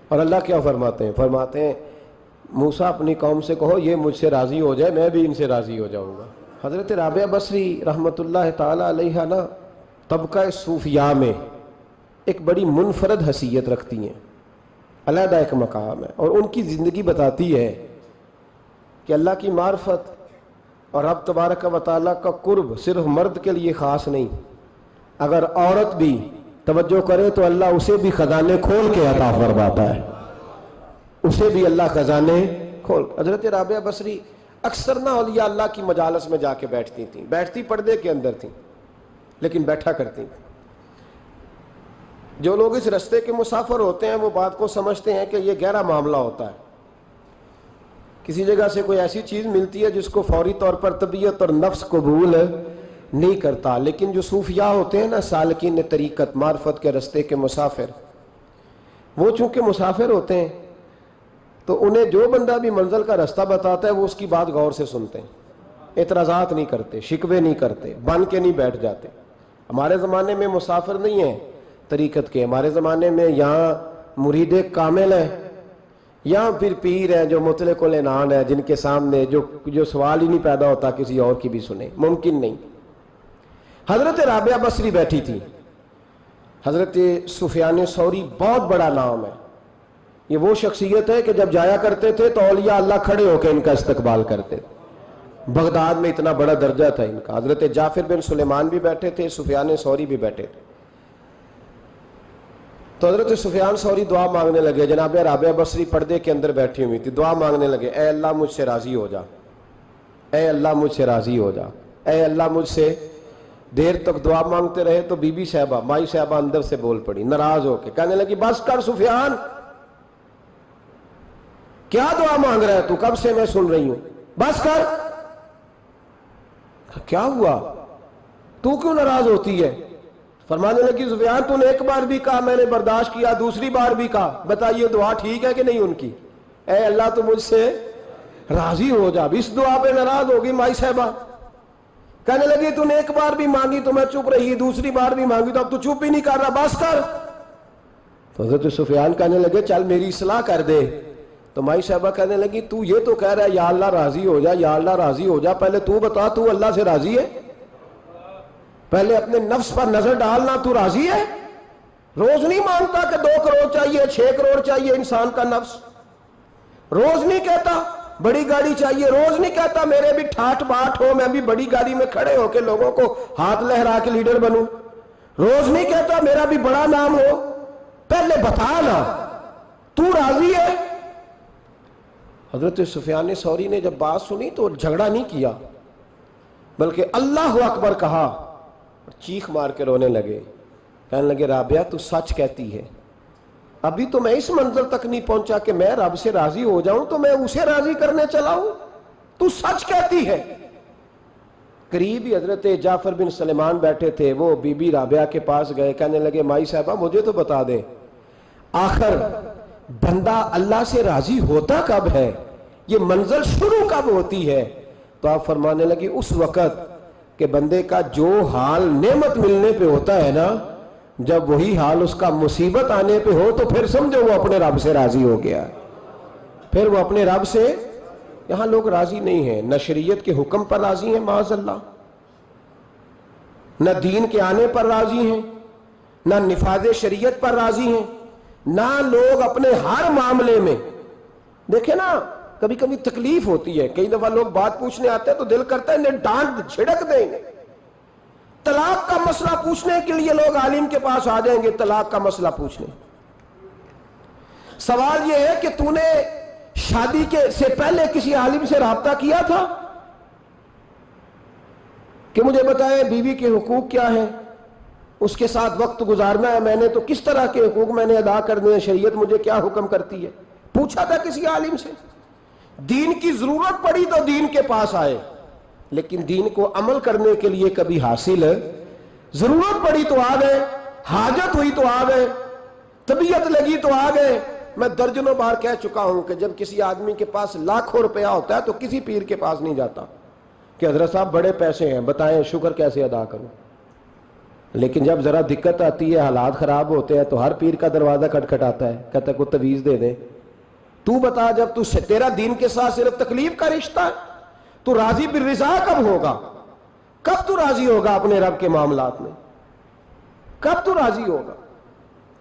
اور اللہ کیا فرماتے ہیں؟ فرماتے ہیں موسیٰ اپنی قوم سے کہو یہ مجھ سے راضی ہو جائے میں بھی ان سے راضی ہو جاؤں گا. حضرت رابعہ بصری رحمت اللہ تعالی علیہ نا طبقہ صوفیاء میں ایک بڑی منفرد حیثیت رکھتی ہیں, علیحدہ ایک مقام ہے, اور ان کی زندگی بتاتی ہے کہ اللہ کی معرفت اور رب تبارک و تعالیٰ کا قرب صرف مرد کے لیے خاص نہیں, اگر عورت بھی توجہ کرے تو اللہ اسے بھی خزانے کھول کے عطا فرماتا ہے, اسے بھی اللہ خزانے کھول. حضرت رابعہ بصری اکثر نہ اولیاء اللہ کی مجالس میں جا کے بیٹھتی تھیں, بیٹھتی پردے کے اندر تھیں لیکن بیٹھا کرتی تھیں. جو لوگ اس رستے کے مسافر ہوتے ہیں وہ بات کو سمجھتے ہیں کہ یہ گہرا معاملہ ہوتا ہے. کسی جگہ سے کوئی ایسی چیز ملتی ہے جس کو فوری طور پر طبیعت اور نفس قبول نہیں کرتا, لیکن جو صوفیاء ہوتے ہیں نا, سالکین طریقت, معرفت کے رستے کے مسافر, وہ چونکہ مسافر ہوتے ہیں تو انہیں جو بندہ بھی منزل کا رستہ بتاتا ہے وہ اس کی بات غور سے سنتے ہیں, اعتراضات نہیں کرتے, شکوے نہیں کرتے, بن کے نہیں بیٹھ جاتے. ہمارے زمانے میں مسافر نہیں ہیں طریقت کے, ہمارے زمانے میں یہاں مرید کامل ہیں, یہاں پھر پیر ہیں جو مطلق العنان ہے, جن کے سامنے جو سوال ہی نہیں پیدا ہوتا کسی اور کی بھی سنے, ممکن نہیں. حضرت رابعہ بصری بیٹھی تھی. حضرت سفیان ثوری بہت بڑا نام ہے, یہ وہ شخصیت ہے کہ جب جایا کرتے تھے تو اولیاء اللہ کھڑے ہو کے ان کا استقبال کرتے تھے۔ بغداد میں اتنا بڑا درجہ تھا ان کا۔ حضرت جعفر بن سلیمان بھی بیٹھے تھے، سفیان ثوری بھی بیٹھے تھے۔ تو حضرت سفیان ثوری دعا مانگنے لگے، جناب رابعہ بصری پردے کے اندر بیٹھی ہوئی تھی، دعا مانگنے لگے، اے اللہ مجھ سے راضی ہو جا، اے اللہ مجھ سے راضی ہو جا، اے اللہ مجھ سے۔ دیر تک دعا مانگتے رہے تو بی بی صاحبہ، مائی صاحبہ اندر سے بول پڑی ناراض ہو کے، کہنے لگی بس کر سفیان، کیا دعا مانگ رہا ہے تو، کب سے میں سن رہی ہوں، بس کر۔ کیا ہوا، تو کیوں ناراض ہوتی ہے؟ فرمانے لگی سفیان تو نے ایک بار بھی کہا میں نے برداشت کیا، دوسری بار بھی کہا، بتائیے دعا ٹھیک ہے کہ نہیں ان کی؟ اے اللہ تو مجھ سے راضی ہو جا، اس دعا پہ ناراض ہوگی مائی صاحبہ۔ کہنے لگی تو نے ایک بار بھی مانگی تو میں چپ رہی، دوسری بار بھی مانگی تو اب تو چپ ہی نہیں کر رہا، بس کر۔ تو حضرت سفیان کہنے لگے چل میری اصلاح کر دے۔ تو مائی صاحبہ کہنے لگی تو یہ تو کہہ رہا ہے یا اللہ راضی ہو جا، یا اللہ راضی ہو جا، پہلے تو بتا تو اللہ سے راضی ہے؟ پہلے اپنے نفس پر نظر ڈالنا، تو راضی ہے؟ روز نہیں مانگتا کہ 2 کروڑ چاہیے، 6 کروڑ چاہیے انسان کا نفس، روز نہیں کہتا بڑی گاڑی چاہیے، روز نہیں کہتا میرے بھی ٹھاٹ باٹ ہو، میں بھی بڑی گاڑی میں کھڑے ہو کے لوگوں کو ہاتھ لہرا کے لیڈر بنوں، روز نہیں کہتا میرا بھی بڑا نام ہو۔ پہلے بتا نا تو راضی ہے؟ حضرت سفیان ثوری نے جب بات سنی تو جھگڑا نہیں کیا، بلکہ اللہ اکبر کہا، چیخ مار کے رونے لگے، کہنے لگے رابعہ تو سچ کہتی ہے، ابھی تو میں اس منزل تک نہیں پہنچا کہ میں رب سے راضی ہو جاؤں تو میں اسے راضی کرنے چلا ہوں، تو سچ کہتی ہے۔ قریب ہی حضرت جعفر بن سلیمان بیٹھے تھے، وہ بی بی رابعہ کے پاس گئے، کہنے لگے مائی صاحبہ مجھے تو بتا دیں آخر بندہ اللہ سے راضی ہوتا کب ہے، یہ منزل شروع کب ہوتی ہے؟ تو آپ فرمانے لگے اس وقت کہ بندے کا جو حال نعمت ملنے پہ ہوتا ہے نا، جب وہی حال اس کا مصیبت آنے پہ ہو تو پھر سمجھو وہ اپنے رب سے راضی ہو گیا، پھر وہ اپنے رب سے۔ یہاں لوگ راضی نہیں ہیں، نہ شریعت کے حکم پر راضی ہیں معاذ اللہ، نہ دین کے آنے پر راضی ہیں، نہ نفاذ شریعت پر راضی ہیں، نہ لوگ اپنے ہر معاملے میں۔ دیکھیں نا کبھی کبھی تکلیف ہوتی ہے، کئی دفعہ لوگ بات پوچھنے آتے ہیں تو دل کرتا ہے انہیں ڈانٹ جھڑک دیں گے۔ طلاق کا مسئلہ پوچھنے کے لیے لوگ عالم کے پاس آ جائیں گے، طلاق کا مسئلہ پوچھنے۔ سوال یہ ہے کہ تو نے شادی سے پہلے کسی عالم سے رابطہ کیا تھا کہ مجھے بتائیں بیوی کے حقوق کیا ہیں، اس کے ساتھ وقت گزارنا ہے میں نے تو کس طرح کے حقوق میں نے ادا کرنے ہیں، شریعت مجھے کیا حکم کرتی ہے؟ پوچھا تھا کسی عالم سے؟ دین کی ضرورت پڑی تو دین کے پاس آئے، لیکن دین کو عمل کرنے کے لیے کبھی حاصل ضرورت پڑی تو آ گئے، حاجت ہوئی تو آ گئے، طبیعت لگی تو آ گئے۔ میں درجنوں بار کہہ چکا ہوں کہ جب کسی آدمی کے پاس لاکھوں روپیہ ہوتا ہے تو کسی پیر کے پاس نہیں جاتا کہ حضرت صاحب بڑے پیسے ہیں بتائیں شکر کیسے ادا کروں، لیکن جب ذرا دقت آتی ہے، حالات خراب ہوتے ہیں تو ہر پیر کا دروازہ کھٹکھٹاتا ہے، کہتا ہے کوئی تعویذ دے دے۔ تو بتا جب تیرا دین کے ساتھ صرف تکلیف کا رشتہ ہے تو راضی بالرضا کب ہوگا؟ کب تو راضی ہوگا اپنے رب کے معاملات میں؟ کب تو راضی ہوگا؟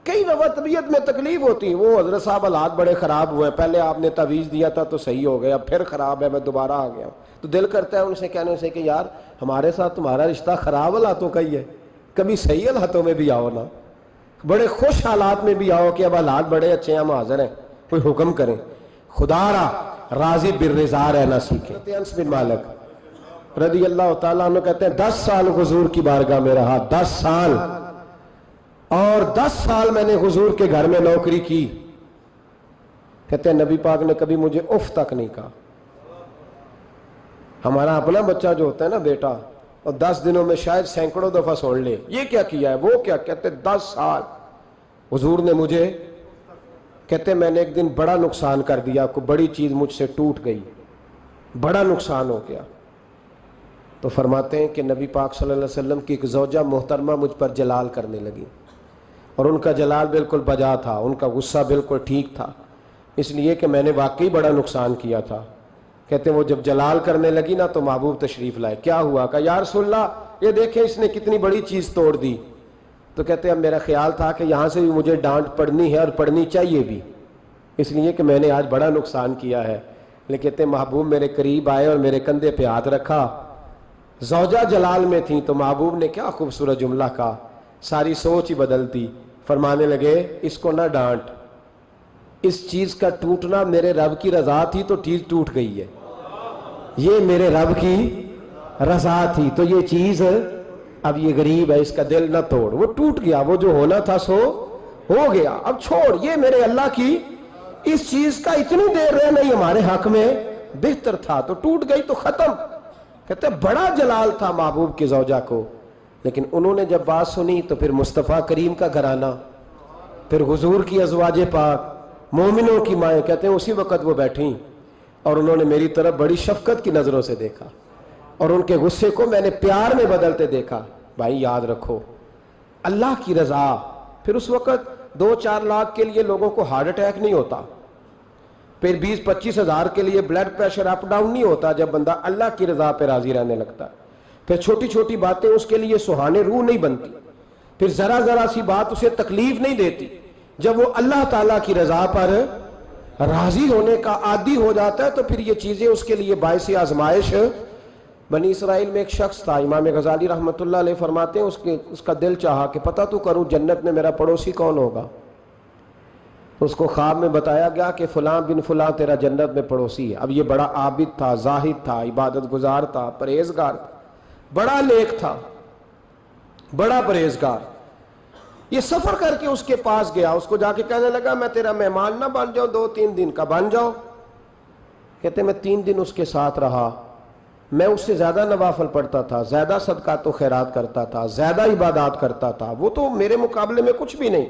کئی دفعہ طبیعت میں تکلیف ہوتی ہے، وہ حضرت صاحب حالات بڑے خراب ہوئے، پہلے آپ نے تعویذ دیا تھا تو صحیح ہو گیا، پھر خراب ہے میں دوبارہ آ گیا، تو دل کرتا ہے ان سے کہنے سے کہ یار ہمارے ساتھ تمہارا رشتہ خراب حالاتوں کا ہی ہے، کبھی صحیح حالاتوں میں بھی آؤ نا، بڑے خوش حالات میں بھی آؤ کہ اب حالات بڑے اچھے ہیں ہم حاضر ہیں، کوئی حکم کریں۔ خدا را راضی بالرضا رہنا سیکھیں۔ انس بن مالک رضی اللہ تعالیٰ عنہ کہتے ہیں 10 سال حضور کی بارگاہ میں رہا، 10 سال، اور 10 سال میں نے حضور کے گھر میں نوکری کی۔ کہتے ہیں نبی پاک نے کبھی مجھے اف تک نہیں کہا۔ ہمارا اپنا بچہ جو ہوتا ہے نا بیٹا، اور 10 دنوں میں شاید سینکڑوں دفعہ سن لے یہ کیا کیا ہے وہ کیا، کہتے 10 سال حضور نے مجھے، کہتے میں نے ایک دن بڑا نقصان کر دیا، کوئی بڑی چیز مجھ سے ٹوٹ گئی، بڑا نقصان ہو گیا۔ تو فرماتے ہیں کہ نبی پاک صلی اللہ علیہ وسلم کی ایک زوجہ محترمہ مجھ پر جلال کرنے لگی، اور ان کا جلال بالکل بجا تھا، ان کا غصہ بالکل ٹھیک تھا، اس لیے کہ میں نے واقعی بڑا نقصان کیا تھا۔ کہتے ہیں وہ جب جلال کرنے لگی نا تو محبوب تشریف لائے، کیا ہوا؟ کہا یا رسول اللہ یہ دیکھیں اس نے کتنی بڑی چیز توڑ دی۔ تو کہتے ہیں اب میرا خیال تھا کہ یہاں سے بھی مجھے ڈانٹ پڑنی ہے اور پڑنی چاہیے بھی، اس لیے کہ میں نے آج بڑا نقصان کیا ہے. لیکن کہتے محبوب میرے قریب آئے اور میرے کندھے پہ ہاتھ رکھا. زوجہ جلال میں تھیں تو محبوب نے کیا خوبصورت جملہ کہا, ساری سوچ ہی بدلتی. فرمانے لگے اس کو نہ ڈانٹ, اس چیز کا ٹوٹنا میرے رب کی رضا تھی تو چیز ٹوٹ گئی ہے, یہ میرے رب کی رضا تھی تو یہ چیز اب یہ غریب ہے, اس کا دل نہ توڑ. وہ ٹوٹ گیا, وہ جو ہونا تھا سو ہو گیا, اب چھوڑ. یہ میرے اللہ کی اس چیز کا اتنی دیر رہنا ہی ہمارے حق میں بہتر تھا, تو ٹوٹ گئی تو ختم. کہتے بڑا جلال تھا محبوب کی زوجہ کو, لیکن انہوں نے جب بات سنی تو پھر مصطفیٰ کریم کا گھرانہ, پھر حضور کی ازواج پاک, مومنوں کی مائیں, کہتے ہیں اسی وقت وہ بیٹھیں اور انہوں نے میری طرف بڑی شفقت کی نظروں سے دیکھا اور ان کے غصے کو میں نے پیار میں بدلتے دیکھا. بھائی یاد رکھو اللہ کی رضا. پھر اس وقت 2-4 لاکھ کے لیے لوگوں کو ہارٹ اٹیک نہیں ہوتا, پھر 20-25 ہزار کے لیے بلڈ پریشر اپ ڈاؤن نہیں ہوتا جب بندہ اللہ کی رضا پہ راضی رہنے لگتا ہے. پھر چھوٹی چھوٹی باتیں اس کے لیے سہانے روح نہیں بنتی, پھر ذرا ذرا سی بات اسے تکلیف نہیں دیتی. جب وہ اللہ تعالیٰ کی رضا پر راضی ہونے کا عادی ہو جاتا ہے تو پھر یہ چیزیں اس کے لیے باعث آزمائش. بنی اسرائیل میں ایک شخص تھا, امام غزالی رحمۃ اللہ علیہ فرماتے ہیں اس کا دل چاہا کہ پتہ تو کروں جنت میں میرا پڑوسی کون ہوگا. اس کو خواب میں بتایا گیا کہ فلاں بن فلاں تیرا جنت میں پڑوسی ہے. اب یہ بڑا عابد تھا, زاہد تھا, عبادت گزار تھا, پرہیزگار تھا, بڑا نیک تھا, بڑا پرہیزگار. یہ سفر کر کے اس کے پاس گیا, اس کو جا کے کہنے لگا میں تیرا مہمان نہ بن جاؤں, 2-3 دن کا بن جاؤ. کہتے میں 3 دن اس کے ساتھ رہا, میں اس سے زیادہ نوافل پڑھتا تھا, زیادہ صدقات و خیرات کرتا تھا, زیادہ عبادات کرتا تھا, وہ تو میرے مقابلے میں کچھ بھی نہیں.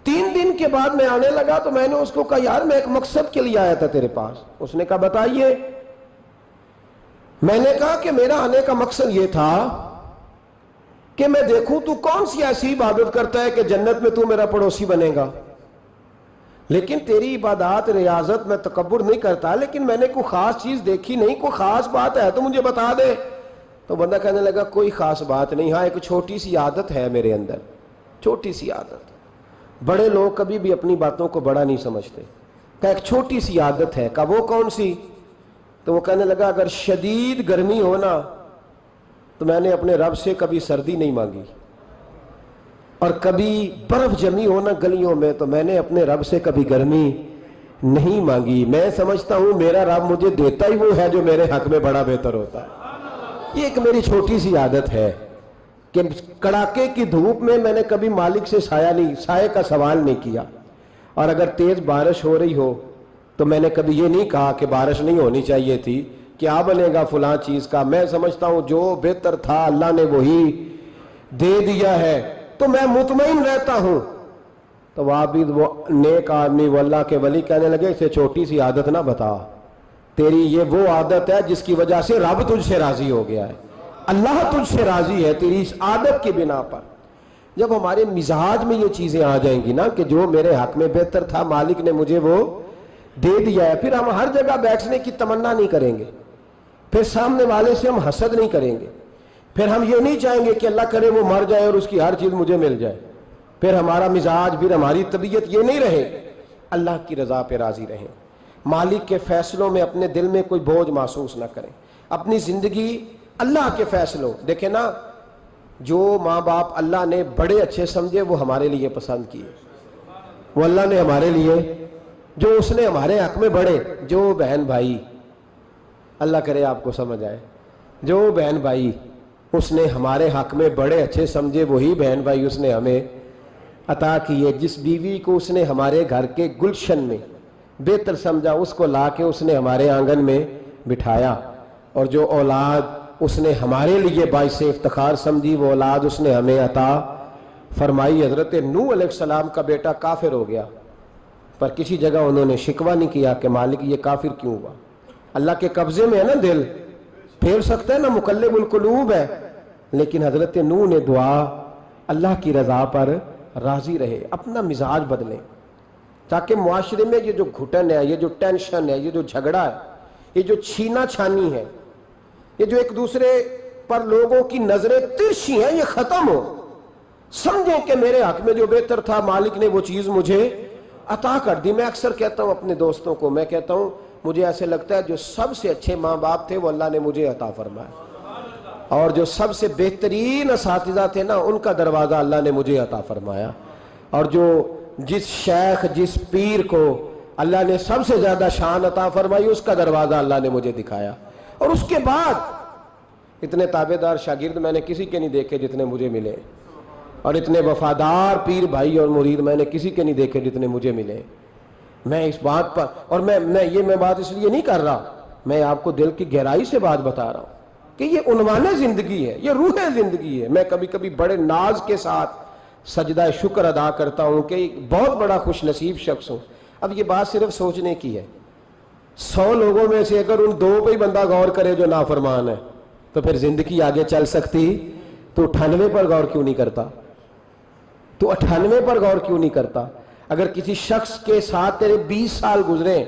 3 دن کے بعد میں آنے لگا تو میں نے اس کو کہا یار میں ایک مقصد کے لیے آیا تھا تیرے پاس. اس نے کہا بتائیے. میں نے کہا کہ میرا آنے کا مقصد یہ تھا کہ میں دیکھوں تو کون سی ایسی عبادت کرتا ہے کہ جنت میں تو میرا پڑوسی بنے گا. لیکن تیری عبادات ریاضت میں تکبر نہیں کرتا, لیکن میں نے کوئی خاص چیز دیکھی نہیں, کوئی خاص بات ہے تو مجھے بتا دے. تو بندہ کہنے لگا کوئی خاص بات نہیں, ہاں ایک چھوٹی سی عادت ہے میرے اندر, چھوٹی سی عادت. بڑے لوگ کبھی بھی اپنی باتوں کو بڑا نہیں سمجھتے. کہ ایک چھوٹی سی عادت ہے. کہ وہ کون سی؟ تو وہ کہنے لگا اگر شدید گرمی ہونا تو میں نے اپنے رب سے کبھی سردی نہیں مانگی, اور کبھی برف جمی ہونا گلیوں میں تو میں نے اپنے رب سے کبھی گرمی نہیں مانگی. میں سمجھتا ہوں میرا رب مجھے دیتا ہی وہ ہے جو میرے حق میں بڑا بہتر ہوتا ہے. یہ ایک میری چھوٹی سی عادت ہے کہ کڑاکے کی دھوپ میں میں نے کبھی مالک سے سائے کا سوال نہیں کیا, اور اگر تیز بارش ہو رہی ہو تو میں نے کبھی یہ نہیں کہا کہ بارش نہیں ہونی چاہیے تھی, کیا بنے گا فلاں چیز کا. میں سمجھتا ہوں جو بہتر تھا اللہ نے وہی دے دیا ہے تو میں مطمئن رہتا ہوں. تو عابد وہ نیک آدمی وہ اللہ کے ولی کہنے لگے اسے چھوٹی سی عادت نہ بتا, تیری یہ وہ عادت ہے جس کی وجہ سے رب تجھ سے راضی ہو گیا ہے, اللہ تجھ سے راضی ہے تیری اس عادت کی بنا پر. جب ہمارے مزاج میں یہ چیزیں آ جائیں گی نا کہ جو میرے حق میں بہتر تھا مالک نے مجھے وہ دے دیا ہے, پھر ہم ہر جگہ بیٹھنے کی تمنا نہیں کریں گے, پھر سامنے والے سے ہم حسد نہیں کریں گے, پھر ہم یہ نہیں چاہیں گے کہ اللہ کرے وہ مر جائے اور اس کی ہر چیز مجھے مل جائے. پھر ہمارا مزاج, پھر ہماری طبیعت یہ نہیں رہے. اللہ کی رضا پہ راضی رہیں, مالک کے فیصلوں میں اپنے دل میں کوئی بوجھ محسوس نہ کریں, اپنی زندگی اللہ کے فیصلوں. دیکھیں نا جو ماں باپ اللہ نے بڑے اچھے سمجھے وہ ہمارے لیے پسند کیے, وہ اللہ نے ہمارے لیے جو اس نے ہمارے حق میں بڑے, جو بہن بھائی اللہ کرے آپ کو سمجھ آئے, جو بہن بھائی اس نے ہمارے حق میں بڑے اچھے سمجھے وہی بہن بھائی اس نے ہمیں عطا کیے. جس بیوی کو اس نے ہمارے گھر کے گلشن میں بہتر سمجھا اس کو لا کے اس نے ہمارے آنگن میں بٹھایا, اور جو اولاد اس نے ہمارے لیے باعث افتخار سمجھی وہ اولاد اس نے ہمیں عطا فرمائی. حضرت نوح علیہ السلام کا بیٹا کافر ہو گیا, پر کسی جگہ انہوں نے شکوہ نہیں کیا کہ مالک یہ کافر کیوں ہوا. اللہ کے قبضے میں ہے نا دل, پھیر سکتا ہے نا, مقلب القلوب ہے. لیکن حضرت نوح نے دعا اللہ کی رضا پر راضی رہے, اپنا مزاج بدلیں تاکہ معاشرے میں یہ جو گھٹن ہے, یہ جو ٹینشن ہے, یہ جو جھگڑا ہے, یہ جو چھینا چھانی ہے, یہ جو ایک دوسرے پر لوگوں کی نظریں ترچھی ہیں, یہ ختم ہو. سمجھیں کہ میرے حق میں جو بہتر تھا مالک نے وہ چیز مجھے عطا کر دی. میں اکثر کہتا ہوں اپنے دوستوں کو, میں کہتا ہوں مجھے ایسے لگتا ہے جو سب سے اچھے ماں باپ تھے وہ اللہ نے مجھے عطا فرمایا, اور جو سب سے بہترین اساتذہ تھے نا ان کا دروازہ اللہ نے مجھے عطا فرمایا, اور جو جس شیخ جس پیر کو اللہ نے سب سے زیادہ شان عطا فرمائی اس کا دروازہ اللہ نے مجھے دکھایا. اور اس کے بعد اتنے تابعدار شاگرد میں نے کسی کے نہیں دیکھے جتنے مجھے ملے, اور اتنے وفادار پیر بھائی اور مرید میں نے کسی کے نہیں دیکھے جتنے مجھے ملے. میں اس بات پر, اور میں بات اس لیے نہیں کر رہا, میں آپ کو دل کی گہرائی سے بات بتا رہا ہوں کہ یہ عنوان زندگی ہے, یہ روح زندگی ہے. میں کبھی کبھی بڑے ناز کے ساتھ سجدہ شکر ادا کرتا ہوں کہ بہت بڑا خوش نصیب شخص ہوں. اب یہ بات صرف سوچنے کی ہے, 100 لوگوں میں سے اگر ان 2 پہ ہی بندہ غور کرے جو نافرمان ہے تو پھر زندگی آگے چل سکتی. تو 98 پر غور کیوں نہیں کرتا؟ تو 98 پر غور کیوں نہیں کرتا؟ اگر کسی شخص کے ساتھ تیرے 20 سال گزرے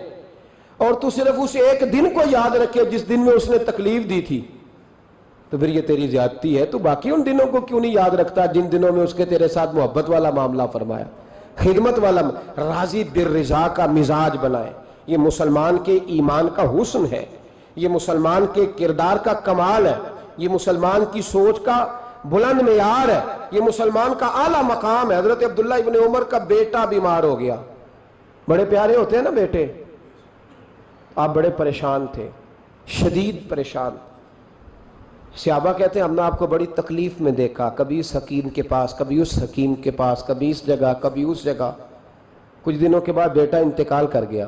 اور تو صرف اس ایک دن کو یاد رکھے جس دن میں اس نے تکلیف دی تھی تو پھر یہ تیری زیادتی ہے. تو باقی ان دنوں کو کیوں نہیں یاد رکھتا جن دنوں میں اس کے تیرے ساتھ محبت والا معاملہ فرمایا, خدمت والا, راضی بالرضا کا مزاج بنائے. یہ مسلمان کے ایمان کا حسن ہے, یہ مسلمان کے کردار کا کمال ہے, یہ مسلمان کی سوچ کا بلند معیار ہے, یہ مسلمان کا اعلیٰ مقام ہے. حضرت عبداللہ ابن عمر کا بیٹا بیمار ہو گیا. بڑے پیارے ہوتے ہیں نا بیٹے. آپ بڑے پریشان تھے, شدید پریشان. صحابہ کہتے ہیں ہم نے آپ کو بڑی تکلیف میں دیکھا, کبھی اس حکیم کے پاس, کبھی اس حکیم کے پاس, کبھی اس جگہ, کبھی اس جگہ. کچھ دنوں کے بعد بیٹا انتقال کر گیا.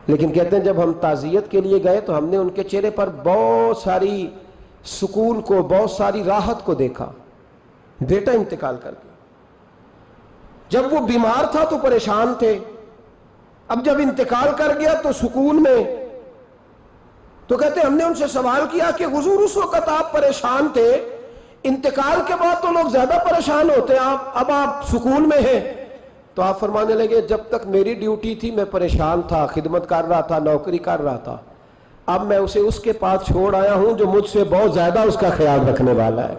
لیکن کہتے ہیں جب ہم تعزیت کے لیے گئے تو ہم نے ان کے چہرے پر بہت ساری سکون کو, بہت ساری راحت کو دیکھا. بیٹا انتقال کر گیا. جب وہ بیمار تھا تو پریشان تھے, اب جب انتقال کر گیا تو سکون میں. تو کہتے ہیں ہم نے ان سے سوال کیا کہ حضور اس وقت آپ پریشان تھے, انتقال کے بعد تو لوگ زیادہ پریشان ہوتے ہیں, اب آپ سکون میں ہیں. تو آپ فرمانے لگے جب تک میری ڈیوٹی تھی میں پریشان تھا, خدمت کر رہا تھا, نوکری کر رہا تھا. اب میں اسے اس کے پاس چھوڑ آیا ہوں جو مجھ سے بہت زیادہ اس کا خیال رکھنے والا ہے,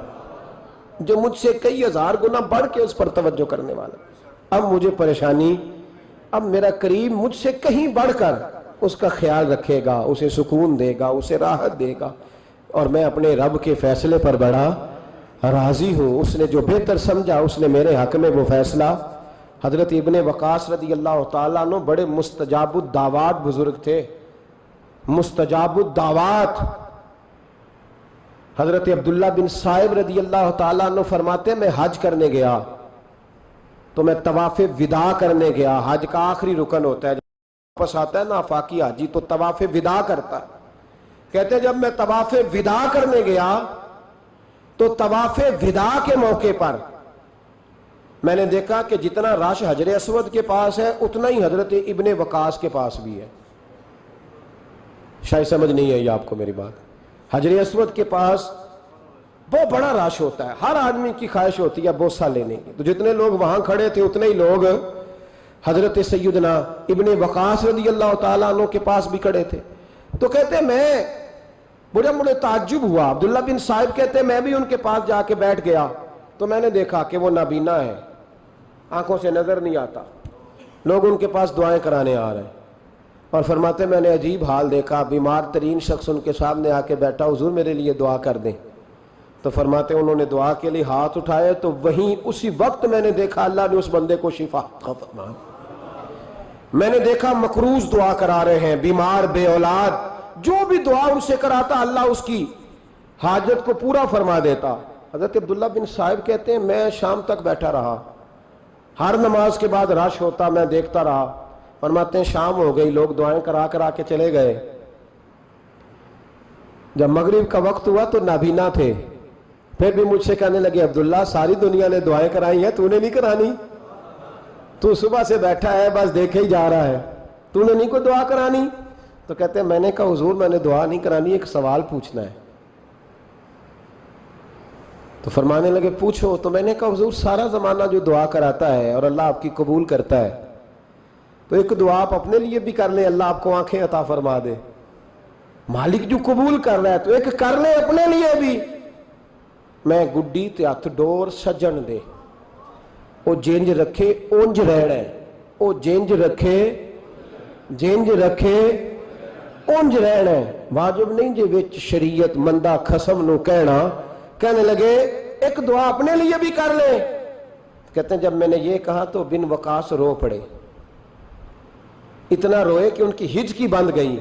جو مجھ سے کئی ہزار گنا بڑھ کے اس پر توجہ کرنے والا ہے. اب مجھے پریشانی, اب میرا کریم مجھ سے کہیں بڑھ کر اس کا خیال رکھے گا, اسے سکون دے گا, اسے راحت دے گا. اور میں اپنے رب کے فیصلے پر بڑا راضی ہوں. اس نے جو بہتر سمجھا اس نے میرے حق میں وہ فیصلہ. حضرت ابن وقاص رضی اللہ تعالیٰ عنہ بڑے مستجاب الدعوات بزرگ تھے, مستجاب الدعوات. حضرت عبداللہ بن صائب رضی اللہ تعالیٰ عنہ فرماتے میں حج کرنے گیا تو میں طواف وداع کرنے گیا. حج کا آخری رکن ہوتا ہے, جب واپس آتا ہے نا آفاقی حاجی تو طواف وداع کرتا ہے. کہتے جب میں طواف وداع کرنے گیا تو طواف وداع کے موقع پر میں نے دیکھا کہ جتنا رش حجر اسود کے پاس ہے اتنا ہی حضرت ابن وقاص کے پاس بھی ہے. شاید سمجھ نہیں آئی آپ کو میری بات. حجر اسود کے پاس بہت بڑا رش ہوتا ہے, ہر آدمی کی خواہش ہوتی ہے بوسہ لینے کی. تو جتنے لوگ وہاں کھڑے تھے اتنے ہی لوگ حضرت سیدنا ابن وقاص رضی اللہ تعالیٰ عنہ کے پاس بھی کھڑے تھے. تو کہتے مجھے تعجب ہوا. عبداللہ بن صائب کہتے میں بھی ان کے پاس جا کے بیٹھ گیا تو میں نے دیکھا کہ وہ نابینا ہے, آنکھوں سے نظر نہیں آتا. لوگ ان کے پاس دعائیں کرانے آ رہے ہیں اور فرماتے میں نے عجیب حال دیکھا, بیمار ترین شخص ان کے سامنے آ کے بیٹھا, حضور میرے لیے دعا کر دیں. تو فرماتے انہوں نے دعا کے لیے ہاتھ اٹھائے تو وہیں اسی وقت میں نے دیکھا اللہ نے اس بندے کو شفا فرمایا. میں نے دیکھا مقروض دعا کرا رہے ہیں, بیمار, بے اولاد, جو بھی دعا ان سے کراتا اللہ اس کی حاجت کو پورا فرما دیتا. حضرت عبداللہ بن صائب کہتے ہیں میں شام تک بیٹھا رہا, ہر نماز کے بعد رش ہوتا, میں دیکھتا رہا. فرماتے ہیں شام ہو گئی, لوگ دعائیں کرا کے چلے گئے. جب مغرب کا وقت ہوا تو نابینا تھے, پھر بھی مجھ سے کہنے لگے عبداللہ ساری دنیا نے دعائیں کرائی ہیں, تو نے نہیں کرانی؟ تو صبح سے بیٹھا ہے بس دیکھے ہی جا رہا ہے, تو نے نہیں کوئی دعا کرانی؟ تو کہتے ہیں میں نے کہا حضور میں نے دعا نہیں کرانی, ایک سوال پوچھنا ہے. تو فرمانے لگے پوچھو. تو میں نے کہا حضور سارا زمانہ جو دعا کراتا ہے اور اللہ آپ کی قبول کرتا ہے تو ایک دعا آپ اپنے لیے بھی کر لیں, اللہ آپ کو آنکھیں عطا فرما دے. مالک جو قبول کر رہا ہے تو ایک کر لیں اپنے لیے بھی. میں گڈی تے ہتھ ڈور سجن دے, وہ جینج رکھے اونج رہنا ہے، وہ جینج رکھے اونج رہنا ہے، واجب نہیں جی وچ شریعت مندہ خسم نو کہنے لگے ایک دعا اپنے لیے بھی کر لیں۔ کہتے ہیں جب میں نے یہ کہا تو بن وقاص رو پڑے، اتنا روئے کہ ان کی ہچکی بند گئی،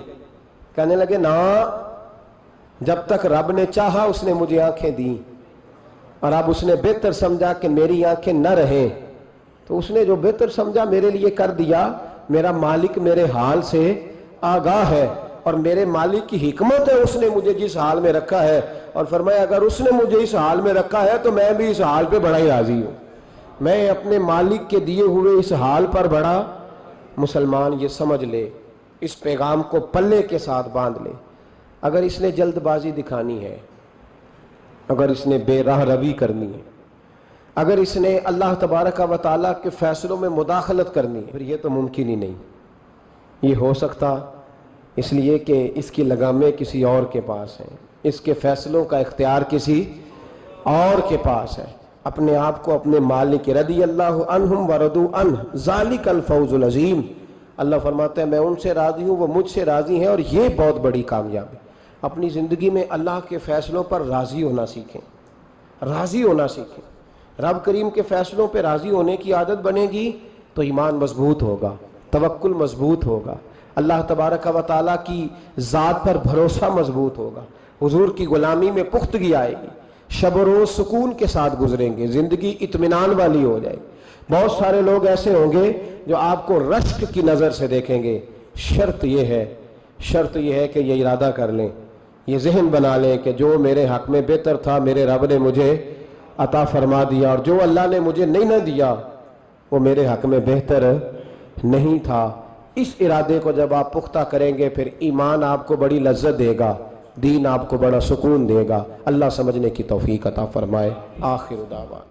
کہنے لگے نا، جب تک رب نے چاہا اس نے مجھے آنکھیں دیں، اور اب اس نے بہتر سمجھا کہ میری آنکھیں نہ رہیں، تو اس نے جو بہتر سمجھا میرے لیے کر دیا۔ میرا مالک میرے حال سے آگاہ ہے، اور میرے مالک کی حکمت ہے، اس نے مجھے جس حال میں رکھا ہے، اور فرمایا اگر اس نے مجھے اس حال میں رکھا ہے تو میں بھی اس حال پہ بڑا ہی راضی ہوں۔ میں اپنے مالک کے دیے ہوئے اس حال پر بڑا مسلمان، یہ سمجھ لے، اس پیغام کو پلے کے ساتھ باندھ لے۔ اگر اس نے جلد بازی دکھانی ہے، اگر اس نے بے راہ روی کرنی ہے، اگر اس نے اللہ تبارک و تعالیٰ کے فیصلوں میں مداخلت کرنی ہے، پھر یہ تو ممکن ہی نہیں۔ یہ ہو سکتا اس لیے کہ اس کی لگامیں کسی اور کے پاس ہیں، اس کے فیصلوں کا اختیار کسی اور کے پاس ہے۔ اپنے آپ کو اپنے مالک رضی اللہ عنہم ورضوا عنہ ذالک الفوز العظیم، اللہ فرماتا ہے میں ان سے راضی ہوں، وہ مجھ سے راضی ہیں، اور یہ بہت بڑی کامیابی۔ اپنی زندگی میں اللہ کے فیصلوں پر راضی ہونا سیکھیں، راضی ہونا سیکھیں۔ رب کریم کے فیصلوں پہ راضی ہونے کی عادت بنے گی تو ایمان مضبوط ہوگا، توکل مضبوط ہوگا، اللہ تبارک و تعالیٰ کی ذات پر بھروسہ مضبوط ہوگا، حضور کی غلامی میں پختگی آئے گی، شب و روز سکون کے ساتھ گزریں گے، زندگی اطمینان والی ہو جائے گی۔ بہت سارے لوگ ایسے ہوں گے جو آپ کو رشک کی نظر سے دیکھیں گے۔ شرط یہ ہے کہ یہ ارادہ کر لیں، یہ ذہن بنا لیں کہ جو میرے حق میں بہتر تھا میرے رب نے مجھے عطا فرما دیا، اور جو اللہ نے مجھے نہیں نہ دیا وہ میرے حق میں بہتر نہیں تھا۔ اس ارادے کو جب آپ پختہ کریں گے پھر ایمان آپ کو بڑی لذت دے گا، دین آپ کو بڑا سکون دے گا۔ اللہ سمجھنے کی توفیق عطا فرمائے۔ آخر دعوانا